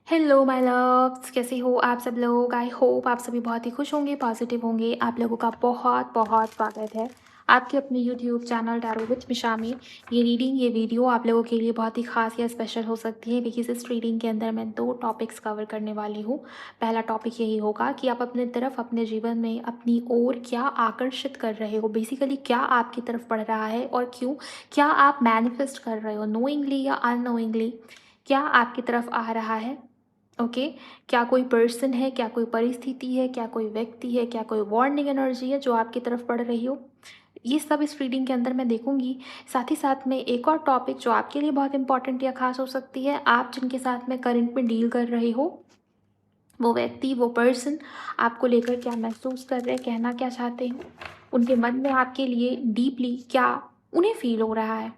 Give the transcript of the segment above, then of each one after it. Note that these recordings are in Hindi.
हेलो माय लव्स, कैसे हो आप सब लोग। आई होप आप सभी बहुत ही खुश होंगे, पॉजिटिव होंगे। आप लोगों का बहुत बहुत स्वागत है आपके अपने यूट्यूब चैनल टैरो विद मिशा में। ये रीडिंग, ये वीडियो आप लोगों के लिए बहुत ही खास या स्पेशल हो सकती है, बिकॉज इस रीडिंग के अंदर मैं 2 टॉपिक्स कवर करने वाली हूँ। पहला टॉपिक यही होगा कि आप अपने तरफ, अपने जीवन में अपनी ओर क्या आकर्षित कर रहे हो, बेसिकली क्या आपकी तरफ बढ़ रहा है और क्यों, क्या आप मैनिफेस्ट कर रहे हो नोइंगली या अननोइंगली, क्या आपकी तरफ आ रहा है। ओके क्या कोई पर्सन है, क्या कोई परिस्थिति है, क्या कोई व्यक्ति है, क्या कोई वार्निंग एनर्जी है जो आपकी तरफ पड़ रही हो, ये सब इस रीडिंग के अंदर मैं देखूंगी। साथ ही साथ में एक और टॉपिक जो आपके लिए बहुत इंपॉर्टेंट या खास हो सकती है, आप जिनके साथ में करंट में डील कर रहे हो, वो व्यक्ति, वो पर्सन आपको लेकर क्या महसूस कर रहे हैं, कहना क्या चाहते हैं, उनके मन में आपके लिए डीपली क्या उन्हें फील हो रहा है,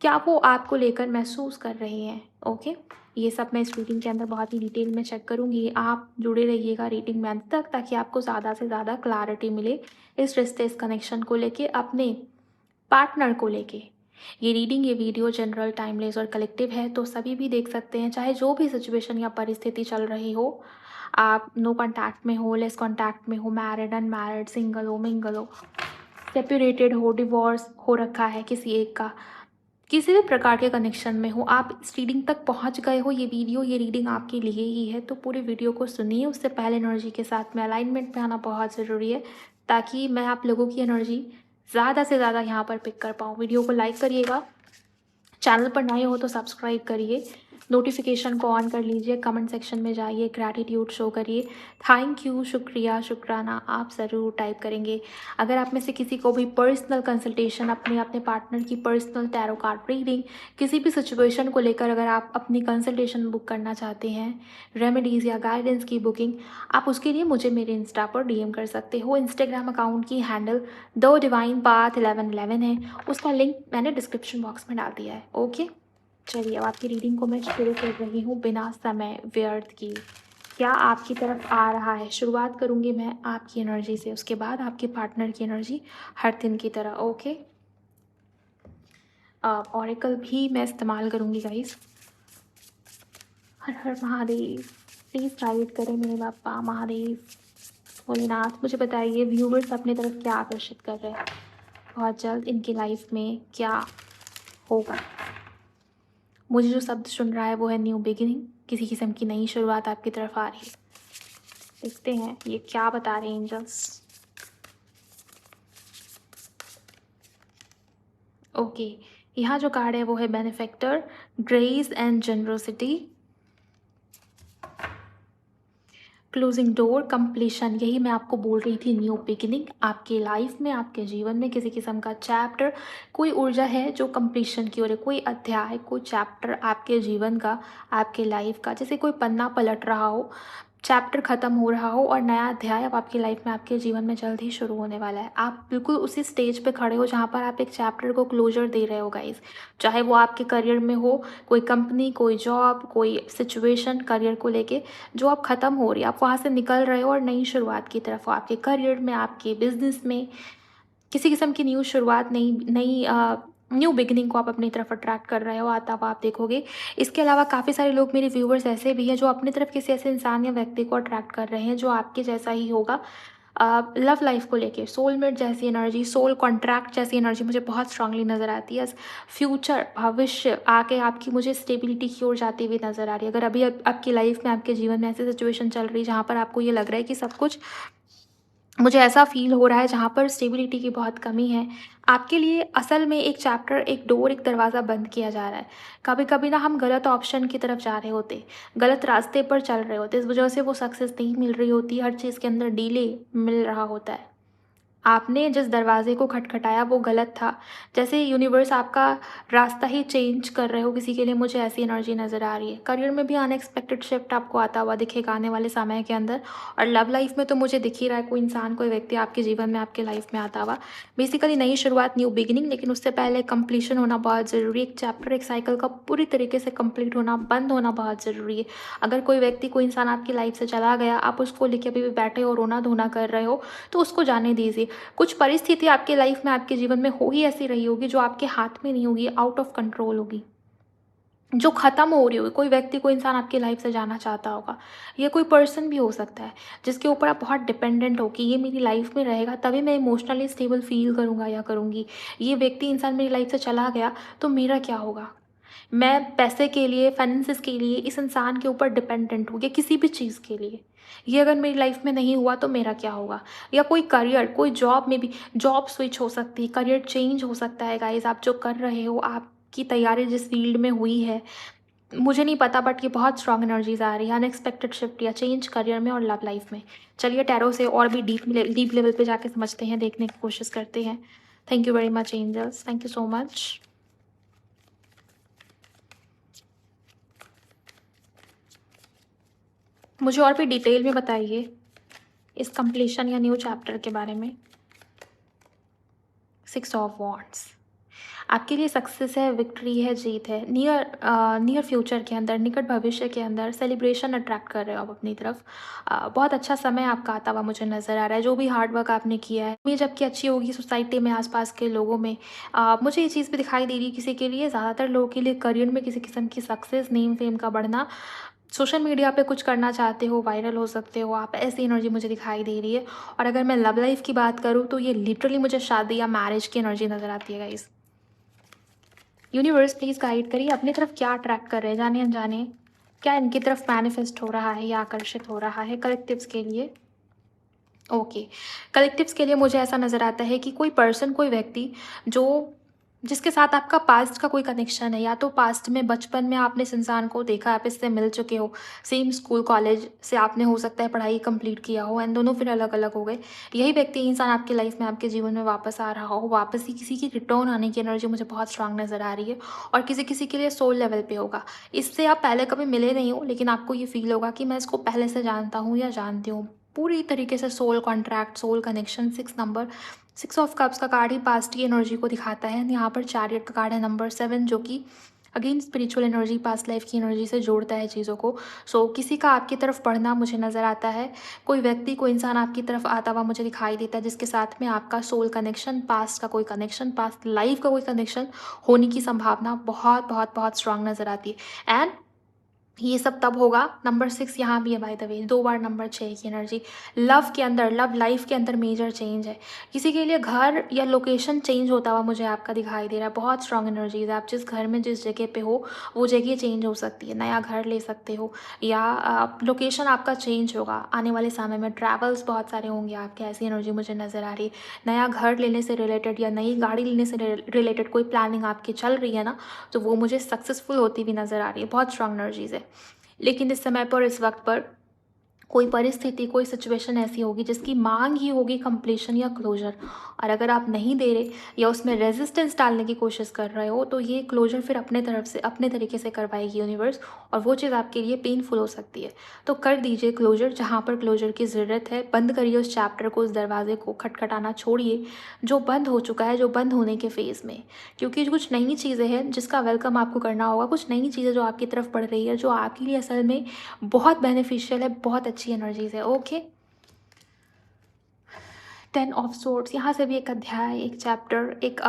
क्या वो आपको लेकर महसूस कर रहे हैं। ओके ये सब मैं इस रीडिंग के अंदर बहुत ही डिटेल में चेक करूंगी। आप जुड़े रहिएगा रीडिंग में अंत तक, ताकि आपको ज़्यादा से ज़्यादा क्लैरिटी मिले इस रिश्ते, इस कनेक्शन को लेके, अपने पार्टनर को लेके। ये रीडिंग, ये वीडियो जनरल, टाइमलेस और कलेक्टिव है, तो सभी भी देख सकते हैं, चाहे जो भी सिचुएशन या परिस्थिति चल रही हो। आप नो कॉन्टैक्ट में हो, लेस कॉन्टैक्ट में हो, मैरिड, अनमैरिड, सिंगल हो, मिंगल हो, सेपरेटेड हो, डिवोर्स हो रखा है किसी एक का, किसी भी प्रकार के कनेक्शन में हो, आप इस रीडिंग तक पहुंच गए हो, ये वीडियो, ये रीडिंग आपके लिए ही है, तो पूरे वीडियो को सुनिए। उससे पहले एनर्जी के साथ में अलाइनमेंट में आना बहुत ज़रूरी है, ताकि मैं आप लोगों की एनर्जी ज़्यादा से ज़्यादा यहाँ पर पिक कर पाऊँ। वीडियो को लाइक करिएगा, चैनल पर नए हो तो सब्सक्राइब करिए, नोटिफिकेशन को ऑन कर लीजिए, कमेंट सेक्शन में जाइए, ग्रैटिट्यूड शो करिए, थैंक यू, शुक्रिया, शुक्राना आप ज़रूर टाइप करेंगे। अगर आप में से किसी को भी पर्सनल कंसल्टेशन, अपने अपने पार्टनर की पर्सनल टैरो कार्ड रीडिंग, किसी भी सिचुएशन को लेकर अगर आप अपनी कंसल्टेशन बुक करना चाहते हैं, रेमेडीज़ या गाइडेंस की बुकिंग, आप उसके लिए मुझे मेरे इंस्टा पर डीएम कर सकते हो। इंस्टाग्राम अकाउंट की हैंडल द डिवाइन पाथ 1111 है, उसका लिंक मैंने डिस्क्रिप्शन बॉक्स में डाल दिया है। ओके चलिए अब आपकी रीडिंग को मैं शुरू कर रही हूँ बिना समय व्यर्थ की। क्या आपकी तरफ आ रहा है, शुरुआत करूँगी मैं आपकी एनर्जी से, उसके बाद आपके पार्टनर की एनर्जी हर दिन की तरह। ओके ऑरेकल भी मैं इस्तेमाल करूँगी guys. Her her Mahadev, please guide करें मेरे बापा महादेव भोलेनाथ। मुझे बताइए व्यूवर्स अपने तरफ क्या आकर्षित कर रहे हैं, बहुत जल्द इनकी लाइफ में क्या होगा। मुझे जो शब्द सुन रहा है वो है न्यू बिगिनिंग, किसी किस्म की नई शुरुआत आपकी तरफ आ रही है। देखते हैं ये क्या बता रहे हैं एंजल्स। ओके यहाँ जो कार्ड है वो है benefactor, grace and generosity, closing door, completion. यही मैं आपको बोल रही थी, न्यू बिगिनिंग आपके लाइफ में, आपके जीवन में किसी किस्म का चैप्टर, कोई ऊर्जा है जो कंप्लीशन की ओर है, कोई अध्याय, कोई चैप्टर आपके जीवन का, आपके लाइफ का, जैसे कोई पन्ना पलट रहा हो, चैप्टर ख़त्म हो रहा हो और नया अध्याय अब आपकी लाइफ में, आपके जीवन में जल्द ही शुरू होने वाला है। आप बिल्कुल उसी स्टेज पे खड़े हो जहाँ पर आप एक चैप्टर को क्लोजर दे रहे हो गाइस, चाहे वो आपके करियर में हो, कोई कंपनी, कोई जॉब, कोई सिचुएशन करियर को लेके जो अब ख़त्म हो रही है, आप वहाँ से निकल रहे हो और नई शुरुआत की तरफ हो, आपके करियर में, आपके बिजनेस में, किसी किस्म की न्यू शुरुआत, नई नई न्यू बिगिनिंग को आप अपनी तरफ अट्रैक्ट कर रहे हो, आता हुआ आप देखोगे। इसके अलावा काफ़ी सारे लोग, मेरे व्यूवर्स ऐसे भी हैं जो अपनी तरफ किसी ऐसे इंसान या व्यक्ति को अट्रैक्ट कर रहे हैं जो आपके जैसा ही होगा। लव लाइफ को लेके सोलमेट जैसी एनर्जी, सोल कॉन्ट्रैक्ट जैसी एनर्जी मुझे बहुत स्ट्रांगली नज़र आती है। फ्यूचर, भविष्य आके आपकी मुझे स्टेबिलिटी की ओर जाती हुई नज़र आ रही है। अगर अभी आपकी लाइफ में, आपके जीवन में ऐसी सिचुएशन चल रही है जहाँ पर आपको ये लग रहा है कि सब कुछ, मुझे ऐसा फील हो रहा है जहाँ पर स्टेबिलिटी की बहुत कमी है, आपके लिए असल में एक चैप्टर, एक डोर, एक दरवाज़ा बंद किया जा रहा है। कभी कभी ना हम गलत ऑप्शन की तरफ जा रहे होते, गलत रास्ते पर चल रहे होते, इस वजह से वो सक्सेस नहीं मिल रही होती, हर चीज़ के अंदर डिले मिल रहा होता है। आपने जिस दरवाजे को खटखटाया वो गलत था, जैसे यूनिवर्स आपका रास्ता ही चेंज कर रहे हो किसी के लिए, मुझे ऐसी एनर्जी नज़र आ रही है। करियर में भी अनएक्सपेक्टेड शिफ्ट आपको आता हुआ दिखेगा आने वाले समय के अंदर, और लव लाइफ में तो मुझे दिख ही रहा है कोई इंसान, कोई व्यक्ति आपके जीवन में, आपके लाइफ में आता हुआ। बेसिकली नई शुरुआत, न्यू बिगिनिंग, लेकिन उससे पहले कंप्लीशन होना बहुत ज़रूरी है। एक चैप्टर, एक साइकिल का पूरी तरीके से कंप्लीट होना, बंद होना बहुत ज़रूरी है। अगर कोई व्यक्ति, कोई इंसान आपकी लाइफ से चला गया, आप उसको लेके अभी भी बैठे हो, रोना धोना कर रहे हो, तो उसको जाने दीजिए। कुछ परिस्थिति आपके लाइफ में, आपके जीवन में हो ही ऐसी रही होगी जो आपके हाथ में नहीं होगी, आउट ऑफ कंट्रोल होगी, जो ख़त्म हो रही होगी। कोई व्यक्ति, कोई इंसान आपकी लाइफ से जाना चाहता होगा, या कोई पर्सन भी हो सकता है जिसके ऊपर आप बहुत डिपेंडेंट हो कि ये मेरी लाइफ में रहेगा तभी मैं इमोशनली स्टेबल फील करूँगा या करूँगी। ये व्यक्ति, इंसान मेरी लाइफ से चला गया तो मेरा क्या होगा? मैं पैसे के लिए, फाइनेंसेस के लिए इस इंसान के ऊपर डिपेंडेंट हूँ, या किसी भी चीज़ के लिए। ये अगर मेरी लाइफ में नहीं हुआ तो मेरा क्या होगा? या कोई करियर, कोई जॉब में भी जॉब स्विच हो सकती है, करियर चेंज हो सकता है गाइज़। आप जो कर रहे हो, आपकी तैयारी जिस फील्ड में हुई है, मुझे नहीं पता, बट ये बहुत स्ट्रॉन्ग एनर्जीज़ आ रही है, अनएक्सपेक्टेड शिफ्ट या चेंज करियर में और लव लाइफ में। चलिए टैरो से और भी डीप लेवल पे जाके समझते हैं, देखने की कोशिश करते हैं। Thank you very much angels, thank you so much. मुझे और भी डिटेल में बताइए इस कंप्लीशन या न्यू चैप्टर के बारे में। 6 ऑफ वॉन्ड्स आपके लिए सक्सेस है, विक्ट्री है, जीत है। नियर फ्यूचर के अंदर, निकट भविष्य के अंदर सेलिब्रेशन अट्रैक्ट कर रहे हो आप अपनी तरफ। बहुत अच्छा समय आपका आता हुआ मुझे नज़र आ रहा है। जो भी हार्ड वर्क आपने किया है, इमेज आपकी अच्छी होगी सोसाइटी में, आसपास के लोगों में। मुझे ये चीज़ भी दिखाई दे रही है किसी के लिए, ज़्यादातर लोगों के लिए करियर में किसी किस्म की सक्सेस, नेम फेम का बढ़ना। सोशल मीडिया पे कुछ करना चाहते हो, वायरल हो सकते हो आप, ऐसी एनर्जी मुझे दिखाई दे रही है। और अगर मैं लव लाइफ की बात करूँ तो ये लिटरली मुझे शादी या मैरिज की एनर्जी नज़र आती है गाइस। यूनिवर्स प्लीज़ गाइड करिए अपनी तरफ क्या अट्रैक्ट कर रहे हैं, जाने अनजाने क्या इनकी तरफ मैनिफेस्ट हो रहा है या आकर्षित हो रहा है कलेक्टिव्स के लिए। ओके, कलेक्टिव्स के लिए मुझे ऐसा नज़र आता है कि कोई पर्सन, कोई व्यक्ति जो जिसके साथ आपका पास्ट का कोई कनेक्शन है, या तो पास्ट में बचपन में आपने इस इंसान को देखा, आप इससे मिल चुके हो, सेम स्कूल कॉलेज से आपने हो सकता है पढ़ाई कंप्लीट किया हो, एंड दोनों फिर अलग अलग हो गए। यही व्यक्ति, इंसान आपकी लाइफ में, आपके जीवन में वापस आ रहा हो, वापस ही किसी की रिटर्न आने की एनर्जी मुझे बहुत स्ट्रांग नज़र आ रही है। और किसी किसी के लिए सोल लेवल पे होगा, इससे आप पहले कभी मिले नहीं हो, लेकिन आपको ये फील होगा कि मैं इसको पहले से जानता हूँ या जानती हूँ। पूरी तरीके से soul contract, soul connection. 6 number, 6 of cups का कार्ड ही पास्ट की एनर्जी को दिखाता है। यहाँ पर चैरियट का कार्ड है नंबर 7, जो कि again spiritual energy, past life की एनर्जी से जोड़ता है चीज़ों को। सो किसी का आपकी तरफ पढ़ना मुझे नज़र आता है। कोई व्यक्ति, कोई इंसान आपकी तरफ आता हुआ मुझे दिखाई देता है, जिसके साथ में आपका सोल कनेक्शन, पास्ट का कोई कनेक्शन, पास्ट लाइफ का कोई कनेक्शन होने की संभावना बहुत बहुत बहुत स्ट्रांग नज़र आती है। एंड ये सब तब होगा, नंबर 6 यहाँ भी है by the way, 2 bar number 6 की एनर्जी। लव के अंदर, लव लाइफ के अंदर मेजर चेंज है। किसी के लिए घर या लोकेशन चेंज होता हुआ मुझे आपका दिखाई दे रहा है। बहुत स्ट्रांग एनर्जीज है। आप जिस घर में, जिस जगह पे हो, वो जगह चेंज हो सकती है, नया घर ले सकते हो, या लोकेशन आपका चेंज होगा आने वाले समय में। ट्रैवल्स बहुत सारे होंगे आपके, ऐसी एनर्जी मुझे नज़र आ रही है। नया घर लेने से रिलेटेड या नई गाड़ी लेने से रिलेटेड कोई प्लानिंग आपकी चल रही है ना, तो वो मुझे सक्सेसफुल होती हुई नज़र आ रही है। बहुत स्ट्रांग एनर्जीज है। लेकिन इस समय पर, इस वक्त पर कोई परिस्थिति, कोई सिचुएशन ऐसी होगी जिसकी मांग ही होगी कंप्लीशन या क्लोजर। और अगर आप नहीं दे रहे या उसमें रेजिस्टेंस डालने की कोशिश कर रहे हो, तो ये क्लोजर फिर अपने तरफ से, अपने तरीके से करवाएगी यूनिवर्स, और वो चीज़ आपके लिए पेनफुल हो सकती है। तो कर दीजिए क्लोजर जहाँ पर क्लोजर की ज़रूरत है। बंद करिए उस चैप्टर को, उस दरवाजे को खटखटाना छोड़िए जो बंद हो चुका है, जो बंद होने के फेज़ में। क्योंकि कुछ नई चीज़ें हैं जिसका वेलकम आपको करना होगा। कुछ नई चीज़ें जो आपकी तरफ बढ़ रही है, जो आपके लिए असल में बहुत बेनिफिशियल है, बहुत अच्छी एनर्जीज है। ओके, 10 ऑफ सोर्ड्स, यहाँ से भी एक अध्याय, एक चैप्टर, एक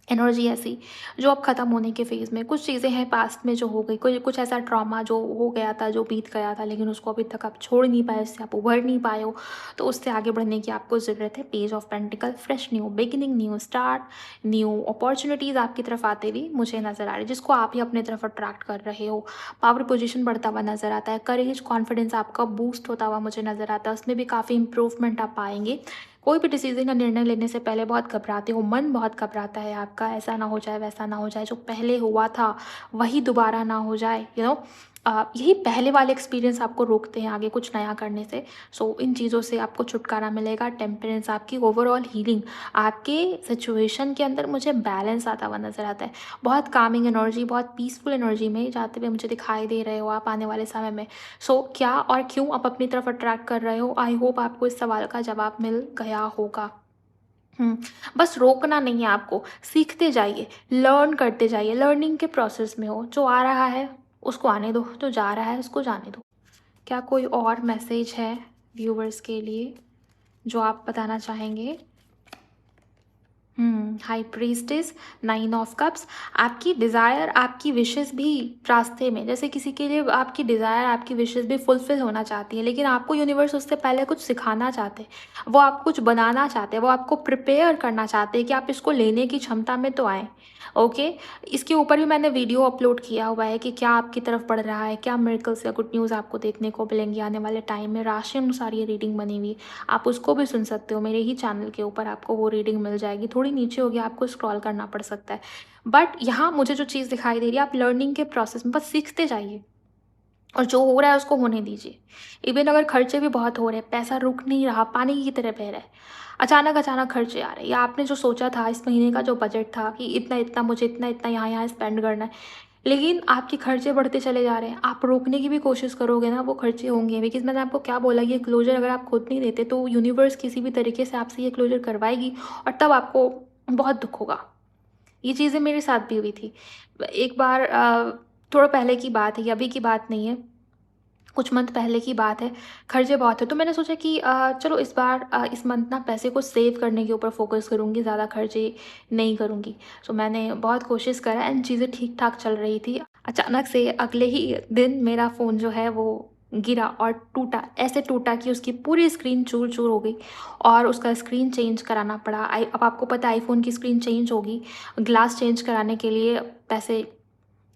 एनर्जी ऐसी जो अब ख़त्म होने के फेज़ में। कुछ चीज़ें हैं पास्ट में जो हो गई, कोई कुछ ऐसा ट्रॉमा जो हो गया था, जो बीत गया था, लेकिन उसको अभी तक आप छोड़ नहीं पाए, उससे आप उभर नहीं पाए हो, तो उससे आगे बढ़ने की आपको ज़रूरत है। Page of pentacle, fresh new beginning, new start, new opportunities आपकी तरफ आते हुए मुझे नज़र आ रही है, जिसको आप ही अपने तरफ अट्रैक्ट कर रहे हो। पावर पोजीशन बढ़ता हुआ नज़र आता है। करेज, कॉन्फिडेंस आपका बूस्ट होता हुआ मुझे नज़र आता है। उसमें भी काफ़ी इंप्रूवमेंट आप पाएंगे। कोई भी डिसीजन या निर्णय लेने से पहले बहुत घबराते हो, मन बहुत घबराता है आपका, ऐसा ना हो जाए, वैसा ना हो जाए, जो पहले हुआ था वही दोबारा ना हो जाए, यही पहले वाले एक्सपीरियंस आपको रोकते हैं आगे कुछ नया करने से। सो इन चीज़ों से आपको छुटकारा मिलेगा। टेम्परेंस, आपकी ओवरऑल हीलिंग, आपके सिचुएशन के अंदर मुझे बैलेंस आता हुआ नज़र आता है। बहुत कामिंग एनर्जी, बहुत पीसफुल एनर्जी में जाते हुए मुझे दिखाई दे रहे हो आप आने वाले समय में। सो क्या और क्यों आप अपनी तरफ अट्रैक्ट कर रहे हो? आई होप आपको इस सवाल का जवाब मिल गया होगा। बस रोकना नहीं है आपको, सीखते जाइए, लर्न करते जाइए, लर्निंग के प्रोसेस में हो। जो आ रहा है उसको आने दो, जो जा रहा है उसको जाने दो। क्या कोई और मैसेज है व्यूवर्स के लिए? जो आप बताना चाहेंगे? High priestess, 9 of cups. आपकी डिज़ायर, आपकी विशेज़ भी रास्ते में, जैसे किसी के लिए आपकी डिज़ायर, आपकी विशेज़ भी फुलफ़िल होना चाहती हैं, लेकिन आपको यूनिवर्स उससे पहले कुछ सिखाना चाहते हैं। वो आप कुछ बनाना चाहते हैं, वो आपको प्रिपेयर करना चाहते हैं कि आप इसको लेने की क्षमता में तो आएँ। ओके? इसके ऊपर भी मैंने वीडियो अपलोड किया हुआ है कि क्या आपकी तरफ बढ़ रहा है, क्या मिरेकल्स या गुड न्यूज़ आपको देखने को मिलेंगी आने वाले टाइम में। राशि अनुसार ये रीडिंग बनी हुई है। आप उसको भी सुन सकते हो, मेरे ही चैनल के ऊपर आपको वो रीडिंग मिल जाएगी। थोड़ी नीचे होगी, आपको स्क्रॉल करना पड़ सकता है। बट यहाँ मुझे जो चीज़ दिखाई दे रही है, आप लर्निंग के प्रोसेस में बस सीखते जाइए और जो हो रहा है उसको होने दीजिए। इवन अगर खर्चे भी बहुत हो रहे हैं, पैसा रुक नहीं रहा, पानी की तरह बह रहा है, अचानक खर्चे आ रहे हैं, या आपने जो सोचा था इस महीने का जो बजट था कि इतना-इतना मुझे इतना-इतना यहाँ-यहाँ स्पेंड करना है, लेकिन आपके खर्चे बढ़ते चले जा रहे हैं। आप रोकने की भी कोशिश करोगे ना, वो खर्चे होंगे। बिकॉज़ मैंने आपको क्या बोला, ये क्लोज़र अगर आप खुद नहीं देते तो यूनिवर्स किसी भी तरीके से आपसे ये क्लोज़र करवाएगी और तब आपको बहुत दुःख होगा। ये चीज़ें मेरे साथ भी हुई थी। एक बार थोड़ा पहले की बात है, ये अभी की बात नहीं है। कुछ मंथ पहले की बात है, खर्चे बहुत थे, तो मैंने सोचा कि चलो इस बार इस मंथ ना पैसे को सेव करने के ऊपर फ़ोकस करूँगी, ज़्यादा खर्चे नहीं करूँगी। सो मैंने बहुत कोशिश करा एंड चीज़ें ठीक-ठाक चल रही थी। अचानक से अगले ही दिन मेरा फ़ोन जो है वो गिरा और टूटा। ऐसे टूटा कि उसकी पूरी स्क्रीन चूर-चूर हो गई और उसका स्क्रीन चेंज कराना पड़ा। अब आपको पता है आईफ़ोन की स्क्रीन चेंज होगी, ग्लास चेंज कराने के लिए पैसे,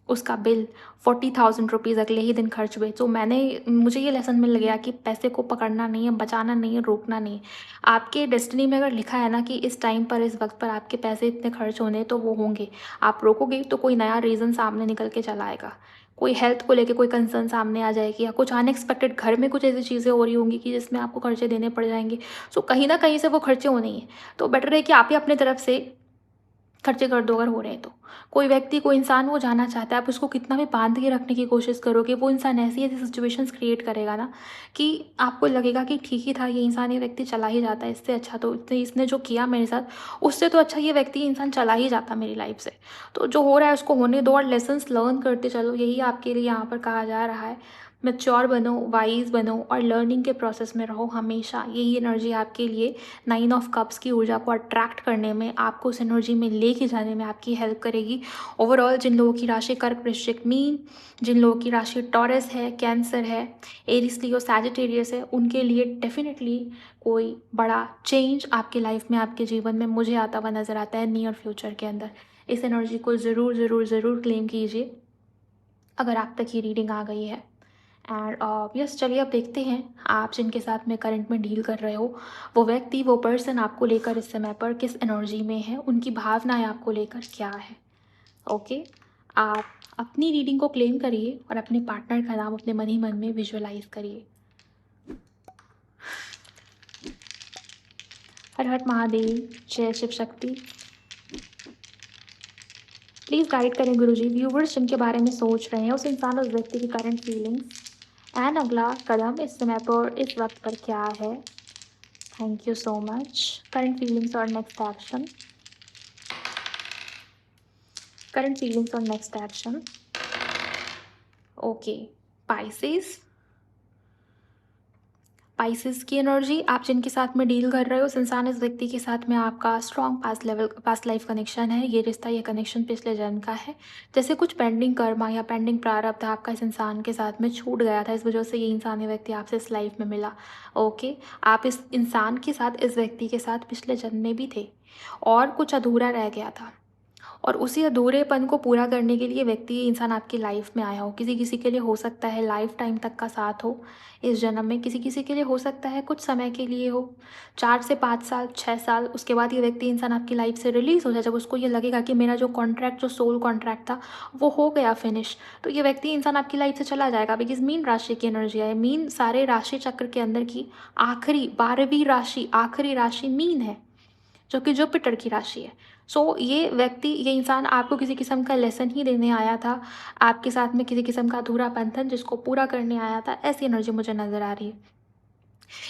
उसका बिल 40,000 रुपीज़ अगले ही दिन खर्च हुए। तो मुझे ये लेसन मिल गया कि पैसे को पकड़ना नहीं है, बचाना नहीं है, रोकना नहीं है। आपके डेस्टिनी में अगर लिखा है ना कि इस टाइम पर, इस वक़्त पर आपके पैसे इतने खर्च होने हैं, तो वो होंगे। आप रोकोगे तो कोई नया रीज़न सामने निकल के चला आएगा। कोई हेल्थ को लेके कोई कंसर्न सामने आ जाएगी, या कुछ अनएक्सपेक्टेड घर में कुछ ऐसी चीज़ें हो रही होंगी कि जिसमें आपको खर्चे देने पड़ जाएँगे। सो कहीं न कहीं से वो खर्चे होने ही हैं। तो बेटर है कि आप ही अपनी तरफ से खर्चे कर दो अगर हो रहे हैं तो। कोई व्यक्ति, कोई इंसान वो जाना चाहता है, आप उसको कितना भी बाँध के रखने की कोशिश करोगे, वो इंसान ऐसी-ऐसी सिचुएशंस क्रिएट करेगा ना कि आपको लगेगा कि ठीक ही था, ये इंसान, ये व्यक्ति चला ही जाता है, इससे अच्छा तो इसने जो किया मेरे साथ, उससे तो अच्छा ये व्यक्ति, इंसान चला ही जाता मेरी लाइफ़ से। तो जो हो रहा है उसको होने दो और लेसन्स लर्न करते चलो, यही आपके लिए यहाँ पर कहा जा रहा है। मैच्योर बनो, वाइज़ बनो और लर्निंग के प्रोसेस में रहो हमेशा। यही एनर्जी आपके लिए 9 ऑफ कप्स की ऊर्जा को अट्रैक्ट करने में, आपको उस एनर्जी में लेके जाने में आपकी हेल्प करेगी। ओवरऑल जिन लोगों की राशि कर्क, वृश्चिक, मीन, जिन लोगों की राशि टॉरस है, कैंसर है, एरीज, लियो, सैजिटेरियस है, उनके लिए डेफिनेटली कोई बड़ा चेंज आपकी लाइफ में, आपके जीवन में मुझे आता हुआ नज़र आता है नियर फ्यूचर के अंदर। इस एनर्जी को ज़रूर ज़रूर ज़रूर क्लेम कीजिए अगर आप तक ये रीडिंग आ गई है। एंड यस, चलिए अब देखते हैं आप जिनके साथ में करंट में डील कर रहे हो, वो व्यक्ति, वो पर्सन आपको लेकर इस समय पर किस एनर्जी में है, उनकी भावनाएं आपको लेकर क्या है। ओके, आप अपनी रीडिंग को क्लेम करिए और अपने पार्टनर का नाम अपने मन ही मन में विजुअलाइज करिए। हर हर महादेव, जय शिव शक्ति। प्लीज़ गाइड करें गुरुजी व्यूवर्स जिनके बारे में सोच रहे हैं, उस इंसान, उस व्यक्ति की करंट फीलिंग्स एंड अगला कदम इस समय पर, इस वक्त पर क्या है। Thank you so much. Current feelings और नेक्स्ट एक्शन, करंट फीलिंग्स और next action. Okay, Pisces, Pisces की एनर्जी, आप जिनके साथ में डील कर रहे हो, उस इंसान, इस व्यक्ति के साथ में आपका स्ट्रॉन्ग पास्ट लाइफ कनेक्शन है। ये रिश्ता, ये कनेक्शन पिछले जन्म का है। जैसे कुछ पेंडिंग कर्मा या पेंडिंग प्रारब्ध आपका इस इंसान के साथ में छूट गया था, इस वजह से ये इंसान, ये व्यक्ति आपसे इस लाइफ में मिला। ओके, आप इस इंसान के साथ, इस व्यक्ति के साथ पिछले जन्म में भी थे और कुछ अधूरा रह गया था, और उसी अधूरेपन को पूरा करने के लिए व्यक्ति, इंसान आपकी लाइफ में आया हो। किसी किसी के लिए हो सकता है लाइफ टाइम तक का साथ हो इस जन्म में, किसी किसी के लिए हो सकता है कुछ समय के लिए हो, 4 से 5 साल, 6 साल। उसके बाद ये व्यक्ति, इंसान आपकी लाइफ से रिलीज़ हो जाए, जब उसको ये लगेगा कि मेरा जो कॉन्ट्रैक्ट, जो सोल कॉन्ट्रैक्ट था वो हो गया फिनिश, तो ये व्यक्ति, इंसान आपकी लाइफ से चला जाएगा। बिकॉज मीन राशि की एनर्जी है। मीन सारे राशि चक्र के अंदर की आखिरी 12वीं राशि, आखिरी राशि मीन है, जो कि जुपिटर की राशि है। सो ये व्यक्ति, ये इंसान आपको किसी किस्म का लेसन ही देने आया था, आपके साथ में किसी किस्म का अधूरा बंधन जिसको पूरा करने आया था, ऐसी एनर्जी मुझे नज़र आ रही है।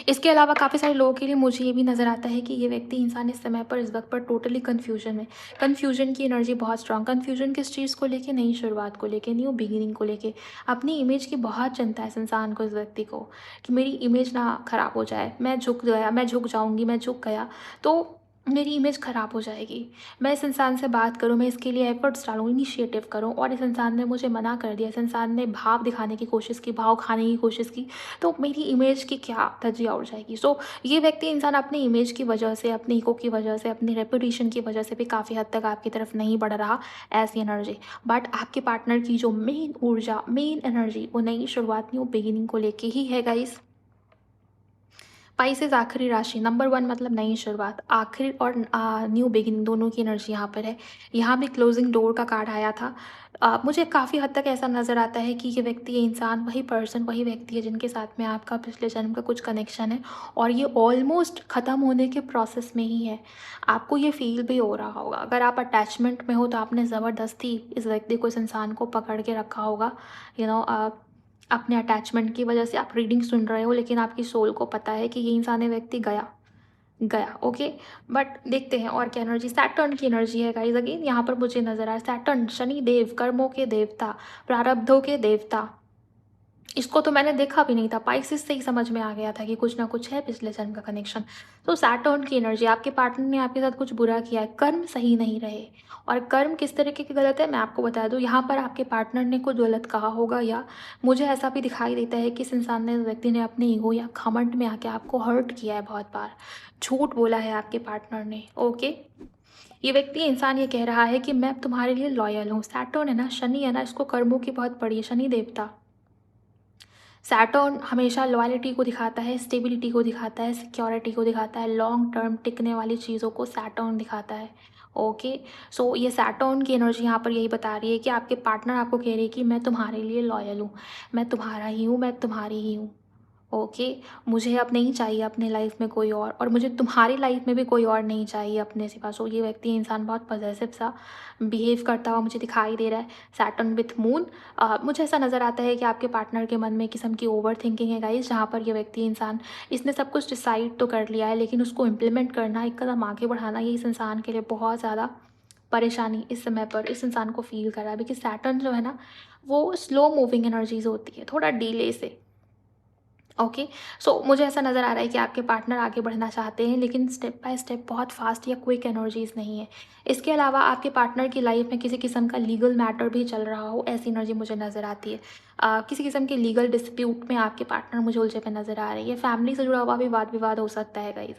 इसके अलावा काफ़ी सारे लोगों के लिए मुझे ये भी नज़र आता है कि ये व्यक्ति इंसान इस समय पर इस वक्त पर टोटली कन्फ्यूजन में, कन्फ्यूजन की एनर्जी बहुत स्ट्रांग, कन्फ्यूजन किस चीज़ को लेके, नई शुरुआत को लेके, न्यू बिगिनिंग को लेके, अपनी इमेज की बहुत चिंता है इस इंसान को, इस व्यक्ति को, कि मेरी इमेज ना ख़राब हो जाए, मैं झुक गया, मैं झुक जाऊँगी, मैं झुक गया तो मेरी इमेज ख़राब हो जाएगी। मैं इस इंसान से बात करूँ, मैं इसके लिए एफर्ट्स डालूँ, इनिशिएटिव करूँ और इस इंसान ने मुझे मना कर दिया, इस इंसान ने भाव दिखाने की कोशिश की, भाव खाने की कोशिश की, तो मेरी इमेज की क्या धज्जियाँ उड़ जाएगी। सो ये व्यक्ति इंसान अपनी इमेज की वजह से, अपनी ईगो की वजह से, अपनी रेपुटेशन की वजह से भी काफ़ी हद तक आपकी तरफ नहीं बढ़ रहा, ऐसी एनर्जी। बट आपके पार्टनर की जो मेन ऊर्जा, मेन एनर्जी वो नई शुरुआत, न्यू बिगिनिंग को लेके ही है गाइस। स्पाइसेस आखिरी राशि नंबर 1 मतलब नई शुरुआत, आखिरी और न्यू बिगिनिंग दोनों की एनर्जी यहाँ पर है। यहाँ भी क्लोजिंग डोर का कार्ड आया था। मुझे काफ़ी हद तक ऐसा नज़र आता है कि ये व्यक्ति, ये इंसान, वही पर्सन, वही व्यक्ति है जिनके साथ में आपका पिछले जन्म का कुछ कनेक्शन है और ये ऑलमोस्ट ख़त्म होने के प्रोसेस में ही है। आपको ये फ़ील भी हो रहा होगा। अगर आप अटैचमेंट में हो तो आपने ज़बरदस्ती इस व्यक्ति को, इस इंसान को पकड़ के रखा होगा। यू नो अपने अटैचमेंट की वजह से आप रीडिंग सुन रहे हो, लेकिन आपकी सोल को पता है कि ये इंसान, ये व्यक्ति गया गया, ओके। बट देखते हैं और क्या एनर्जी, सैटर्न की एनर्जी है गाइज। अगेन यहाँ पर मुझे नजर आ रहा है सैटर्न, शनि देव, कर्मों के देवता, प्रारब्धों के देवता। इसको तो मैंने देखा भी नहीं था, पाइसेस से ही समझ में आ गया था कि कुछ ना कुछ है पिछले जन्म का कनेक्शन। तो सैटर्न की एनर्जी, आपके पार्टनर ने आपके साथ कुछ बुरा किया है, कर्म सही नहीं रहे। और कर्म किस तरीके के गलत है मैं आपको बता दूं, यहाँ पर आपके पार्टनर ने कुछ गलत कहा होगा, या मुझे ऐसा भी दिखाई देता है कि इस इंसान ने, इस व्यक्ति ने अपने ईगो या घमंड में आके आपको हर्ट किया है बहुत बार, झूठ बोला है आपके पार्टनर ने, ओके। ये व्यक्ति, इंसान ये कह रहा है कि मैं तुम्हारे लिए लॉयल हूँ। सैटर्न है ना, शनि है ना, इसको कर्मों की बहुत पड़ी है, शनि देवता। सैटर्न हमेशा लॉयल्टी को दिखाता है, स्टेबिलिटी को दिखाता है, सिक्योरिटी को दिखाता है, लॉन्ग टर्म टिकने वाली चीज़ों को सैटर्न दिखाता है, ओके। सो ये सैटर्न की एनर्जी यहाँ पर यही बता रही है कि आपके पार्टनर आपको कह रही है कि मैं तुम्हारे लिए लॉयल हूँ, मैं तुम्हारा ही हूँ, मैं तुम्हारी ही हूँ, ओके। मुझे अब नहीं चाहिए अपने लाइफ में कोई और मुझे तुम्हारी लाइफ में भी कोई और नहीं चाहिए अपने सिवा। सो ये व्यक्ति, इंसान बहुत पॉजिटिव सा बिहेव करता हुआ मुझे दिखाई दे रहा है। सैटर्न विथ मून, मुझे ऐसा नज़र आता है कि आपके पार्टनर के मन में एक किस्म की ओवर थिंकिंग है गाइस, जहाँ पर ये व्यक्ति, इंसान, इसने सब कुछ डिसाइड तो कर लिया है, लेकिन उसको इम्प्लीमेंट करना, एक कदम आगे बढ़ाना, ये इस इंसान के लिए बहुत ज़्यादा परेशानी इस समय पर इस इंसान को फील कर रहा है। बिकॉज सैटर्न जो है ना, वो स्लो मूविंग एनर्जीज होती है, थोड़ा डीले से, ओके। सो मुझे ऐसा नज़र आ रहा है कि आपके पार्टनर आगे बढ़ना चाहते हैं, लेकिन स्टेप बाय स्टेप, बहुत फास्ट या क्विक एनर्जीज नहीं है। इसके अलावा आपके पार्टनर की लाइफ में किसी किस्म का लीगल मैटर भी चल रहा हो, ऐसी एनर्जी मुझे नज़र आती है। किसी किस्म के लीगल डिस्प्यूट में आपके पार्टनर मुझे उलझे पे नज़र आ रही है। फैमिली से जुड़ा हुआ भी वाद विवाद हो सकता है गाइज,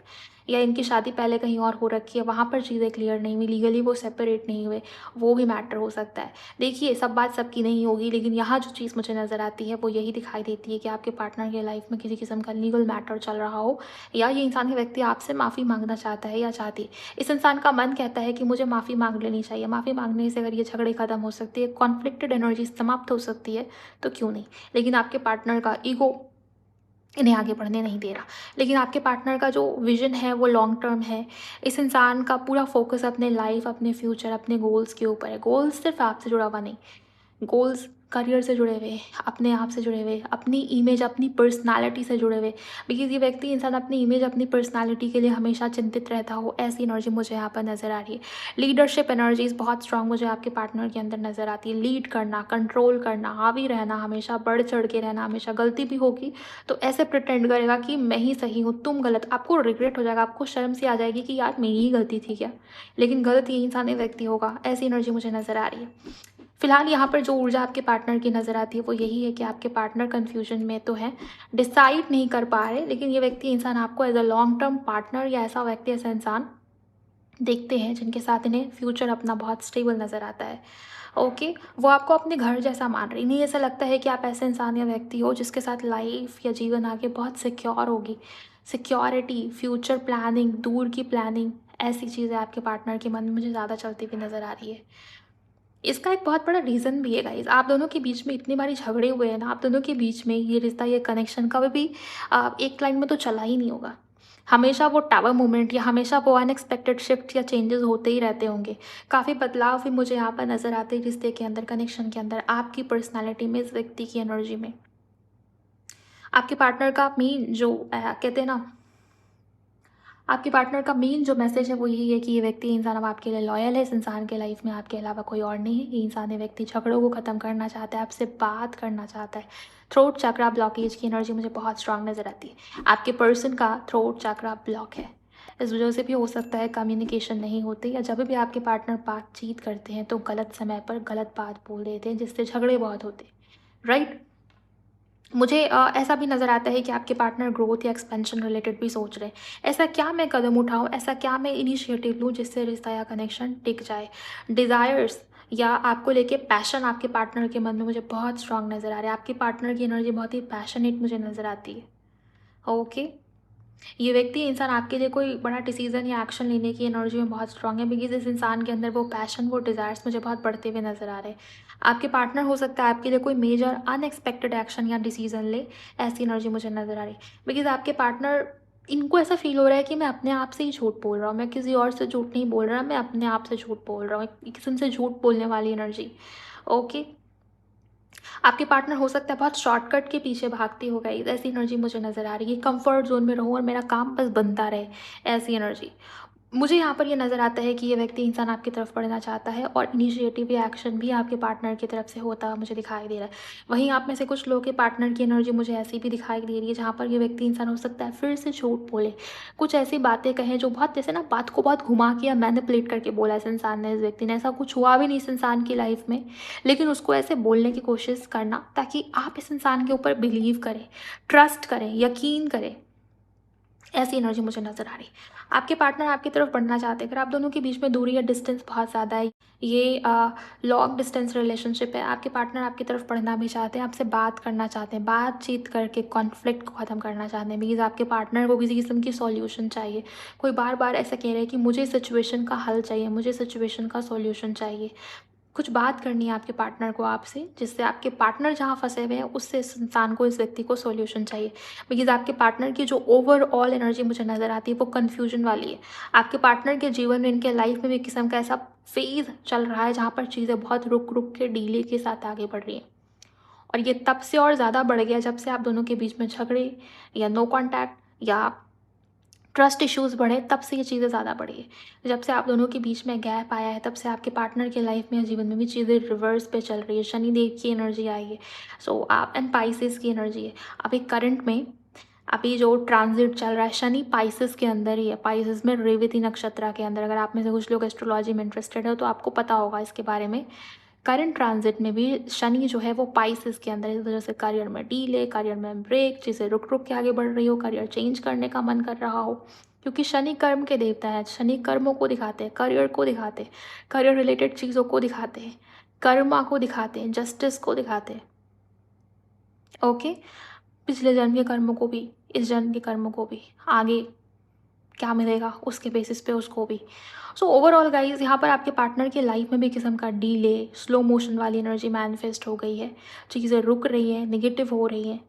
या इनकी शादी पहले कहीं और हो रखी है, वहाँ पर चीज़ें क्लियर नहीं हुई, लीगली वो सेपरेट नहीं हुए, वो भी मैटर हो सकता है। देखिए, सब बात सबकी नहीं होगी, लेकिन यहाँ जो चीज़ मुझे नज़र आती है वो यही दिखाई देती है कि आपके पार्टनर की लाइफ में किसी किस्म का लीगल मैटर चल रहा हो, या ये इंसान, के व्यक्ति आपसे माफ़ी मांगना चाहता है या चाहती है। इस इंसान का मन कहता है कि मुझे माफ़ी मांग लेनी चाहिए, माफ़ी मांगने से अगर ये झगड़े ख़त्म हो सकती है, कॉन्फ्लिक्टेड एनर्जी समाप्त हो सकती है, तो क्यों नहीं। लेकिन आपके पार्टनर का ईगो इन्हें आगे बढ़ने नहीं दे रहा। लेकिन आपके पार्टनर का जो विज़न है वो लॉन्ग टर्म है। इस इंसान का पूरा फोकस अपने लाइफ, अपने फ्यूचर, अपने गोल्स के ऊपर है। गोल्स सिर्फ आपसे जुड़ा हुआ नहीं, गोल्स करियर से जुड़े हुए, अपने आप से जुड़े हुए, अपनी इमेज, अपनी पर्सनालिटी से जुड़े हुए। बिकॉज़ ये व्यक्ति, इंसान, अपनी इमेज, अपनी पर्सनालिटी के लिए हमेशा चिंतित रहता हो, ऐसी एनर्जी मुझे यहाँ पर नज़र आ रही है। लीडरशिप एनर्जीज़ बहुत स्ट्रांग मुझे आपके पार्टनर के अंदर नज़र आती है। लीड करना, कंट्रोल करना, हावी रहना, हमेशा बढ़ चढ़ के रहना, हमेशा गलती भी होगी तो ऐसे प्रिटेंड करेगा कि मैं ही सही हूँ, तुम गलत। आपको रिग्रेट हो जाएगा, आपको शर्म सी आ जाएगी कि यार मेरी ही गलती थी क्या, लेकिन गलत ये इंसान, ये व्यक्ति होगा, ऐसी एनर्जी मुझे नज़र आ रही है। फिलहाल यहाँ पर जो ऊर्जा आपके पार्टनर की नज़र आती है वो यही है कि आपके पार्टनर कन्फ्यूजन में तो है, डिसाइड नहीं कर पा रहे, लेकिन ये व्यक्ति, इंसान, आपको as a long term partner या ऐसा व्यक्ति, ऐसा इंसान देखते हैं जिनके साथ इन्हें फ्यूचर अपना बहुत स्टेबल नज़र आता है, ओके। वो आपको अपने घर जैसा मान रही, नहीं ऐसा लगता है कि आप ऐसे इंसान या व्यक्ति हो जिसके साथ लाइफ या जीवन आगे बहुत सिक्योर होगी। सिक्योरिटी, फ्यूचर प्लानिंग, दूर की प्लानिंग, ऐसी चीज़ें आपके पार्टनर के मन में मुझे ज़्यादा चलती हुई नज़र आ रही है। इसका एक बहुत बड़ा रीज़न भी है गाइज़, आप दोनों के बीच में इतनी बारी झगड़े हुए हैं ना, आप दोनों के बीच में ये रिश्ता, ये कनेक्शन कभी भी एक लाइन में तो चला ही नहीं होगा। हमेशा वो टावर मोमेंट या हमेशा वो अनएक्सपेक्टेड शिफ्ट या चेंजेस होते ही रहते होंगे। काफ़ी बदलाव भी मुझे यहाँ पर नज़र आते हैं रिश्ते के अंदर, कनेक्शन के अंदर, आपकी पर्सनैलिटी में, इस व्यक्ति की एनर्जी में। आपके पार्टनर का मेन जो कहते हैं ना, आपके पार्टनर का मेन जो मैसेज है वो यही है कि ये व्यक्ति इंसान अब आपके लिए लॉयल है, इस इंसान के लाइफ में आपके अलावा कोई और नहीं है। ये इंसान, ये व्यक्ति झगड़ों को ख़त्म करना चाहता है, आपसे बात करना चाहता है। थ्रोट चक्रा ब्लॉकेज की एनर्जी मुझे बहुत स्ट्रांग नज़र आती है। आपके पर्सन का थ्रोट चक्रा ब्लॉक है, इस वजह से भी हो सकता है कम्युनिकेशन नहीं होती, या जब भी आपके पार्टनर बातचीत करते हैं तो गलत समय पर गलत बात बोल देते हैं, जिससे झगड़े बहुत होते हैं, राइट। मुझे ऐसा भी नज़र आता है कि आपके पार्टनर ग्रोथ या एक्सपेंशन रिलेटेड भी सोच रहे हैं। ऐसा क्या मैं कदम उठाऊँ, ऐसा क्या मैं इनिशिएटिव लूँ जिससे रिश्ता या कनेक्शन टिक जाए। डिज़ायर्स या आपको लेके पैशन आपके पार्टनर के मन में मुझे बहुत स्ट्रांग नज़र आ रहा है। आपके पार्टनर की एनर्जी बहुत ही पैशनेट मुझे नज़र आती है। ओके, ये व्यक्ति इंसान आपके लिए कोई बड़ा डिसीजन या एक्शन लेने की एनर्जी में बहुत स्ट्रांग है, बिकॉज इस इंसान के अंदर वो पैशन, वो डिज़ायर्स मुझे बहुत बढ़ते हुए नज़र आ रहे हैं। आपके पार्टनर हो सकता है आपके लिए कोई मेजर अनएक्सपेक्टेड एक्शन या डिसीजन ले, ऐसी एनर्जी मुझे नज़र आ रही है। बिकॉज आपके पार्टनर, इनको ऐसा फील हो रहा है कि मैं अपने आप से ही झूठ बोल रहा हूँ, मैं किसी और से झूठ नहीं बोल रहा, मैं अपने आप से झूठ बोल रहा हूँ, एक किस्म से झूठ बोलने वाली एनर्जी। ओके, आपके पार्टनर हो सकता है बहुत शॉर्टकट के पीछे भागती हो गई, ऐसी एनर्जी मुझे नज़र आ रही है। कंफर्ट जोन में रहूँ और मेरा काम बस बनता रहे, ऐसी एनर्जी। मुझे यहाँ पर ये नज़र आता है कि ये व्यक्ति इंसान आपकी तरफ बढ़ना चाहता है और इनिशिएटिव या एक्शन भी आपके पार्टनर की तरफ से होता हुआ मुझे दिखाई दे रहा है। वहीं आप में से कुछ लोगों के पार्टनर की एनर्जी मुझे ऐसी भी दिखाई दे रही है जहाँ पर ये व्यक्ति इंसान हो सकता है फिर से झूठ बोले, कुछ ऐसी बातें कहें जो बहुत, जैसे ना, बात को बहुत घुमा के या मैनिपुलेट करके बोला इस इंसान ने, इस व्यक्ति ने। ऐसा कुछ हुआ भी नहीं इस इंसान की लाइफ में, लेकिन उसको ऐसे बोलने की कोशिश करना ताकि आप इस इंसान के ऊपर बिलीव करें, ट्रस्ट करें, यकीन करें, ऐसी एनर्जी मुझे नज़र आ रही है। आपके पार्टनर आपकी तरफ बढ़ना चाहते हैं, अगर आप दोनों के बीच में दूरी या डिस्टेंस बहुत ज़्यादा है, ये लॉन्ग डिस्टेंस रिलेशनशिप है, आपके पार्टनर आपकी तरफ बढ़ना भी चाहते हैं, आपसे बात करना चाहते हैं, बातचीत करके कॉन्फ्लिक्ट को ख़त्म करना चाहते हैं, बिकॉज आपके पार्टनर को किसी किस्म की सॉल्यूशन चाहिए। कोई बार बार ऐसा कह रहे हैं कि मुझे सिचुएशन का हल चाहिए, मुझे सिचुएशन का सॉल्यूशन चाहिए। कुछ बात करनी है आपके पार्टनर को आपसे, जिससे आपके पार्टनर जहाँ फंसे हुए हैं उससे इस इंसान को, इस व्यक्ति को सॉल्यूशन चाहिए। बिकॉज आपके पार्टनर की जो ओवरऑल एनर्जी मुझे नज़र आती है वो कन्फ्यूजन वाली है। आपके पार्टनर के जीवन में, इनके लाइफ में भी किस्म का ऐसा फेज़ चल रहा है जहाँ पर चीज़ें बहुत रुक रुक के डीले के साथ आगे बढ़ रही हैं, और ये तब से और ज़्यादा बढ़ गया जब से आप दोनों के बीच में झगड़े या नो कॉन्टैक्ट या ट्रस्ट इश्यूज़ बढ़े, तब से ये चीज़ें ज़्यादा बढ़ी है। जब से आप दोनों के बीच में गैप आया है, तब से आपके पार्टनर के लाइफ में या जीवन में भी चीज़ें रिवर्स पे चल रही है। शनिदेव की एनर्जी आई है, सो आप एंड पाइसेस की एनर्जी है। अभी करंट में, अभी जो ट्रांजिट चल रहा है, शनि पाइसेस के अंदर ही है, पाइसेस में रेवती नक्षत्र के अंदर। अगर आप में से कुछ लोग एस्ट्रोलॉजी में इंटरेस्टेड हो तो आपको पता होगा इसके बारे में। करंट ट्रांजिट में भी शनि जो है वो पाइसेस के अंदर है, इस वजह से करियर में डीले, करियर में ब्रेक, चीज़ें रुक रुक के आगे बढ़ रही हो, करियर चेंज करने का मन कर रहा हो, क्योंकि शनि कर्म के देवता है। शनि कर्मों को दिखाते हैं, करियर को दिखाते हैं, करियर रिलेटेड चीज़ों को दिखाते हैं, कर्मा को दिखाते हैं, जस्टिस को दिखाते हैं। ओके, पिछले जन्म के कर्मों को भी, इस जन्म के कर्मों को भी, आगे क्या मिलेगा उसके बेसिस पे उसको भी। सो ओवरऑल गाइज, यहाँ पर आपके पार्टनर के लाइफ में भी किस्म का डीले, स्लो मोशन वाली एनर्जी मैनिफेस्ट हो गई है, चीज़ें रुक रही हैं, नेगेटिव हो रही हैं।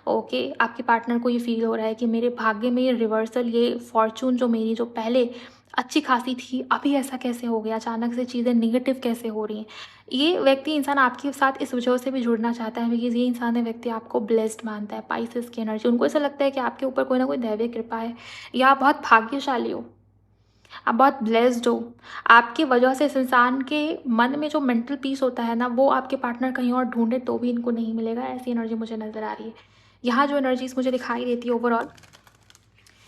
ओके, आपके पार्टनर को ये फील हो रहा है कि मेरे भाग्य में ये रिवर्सल, ये फॉर्चून जो मेरी, जो पहले अच्छी खासी थी, अभी ऐसा कैसे हो गया, अचानक से चीज़ें निगेटिव कैसे हो रही हैं। ये व्यक्ति इंसान आपके साथ इस वजह से भी जुड़ना चाहता है बिकॉज ये इंसान है, व्यक्ति आपको ब्लेस्ड मानता है। पाइसेस की एनर्जी, उनको ऐसा लगता है कि आपके ऊपर कोई ना कोई दैवीय कृपा है, या आप बहुत भाग्यशाली हो, आप बहुत ब्लेस्ड हो। आपकी वजह से इस इंसान के मन में जो मेंटल पीस होता है ना, वो आपके पार्टनर कहीं और ढूंढे तो भी इनको नहीं मिलेगा, ऐसी एनर्जी मुझे नज़र आ रही है। यहाँ जो एनर्जीज मुझे दिखाई देती है ओवरऑल,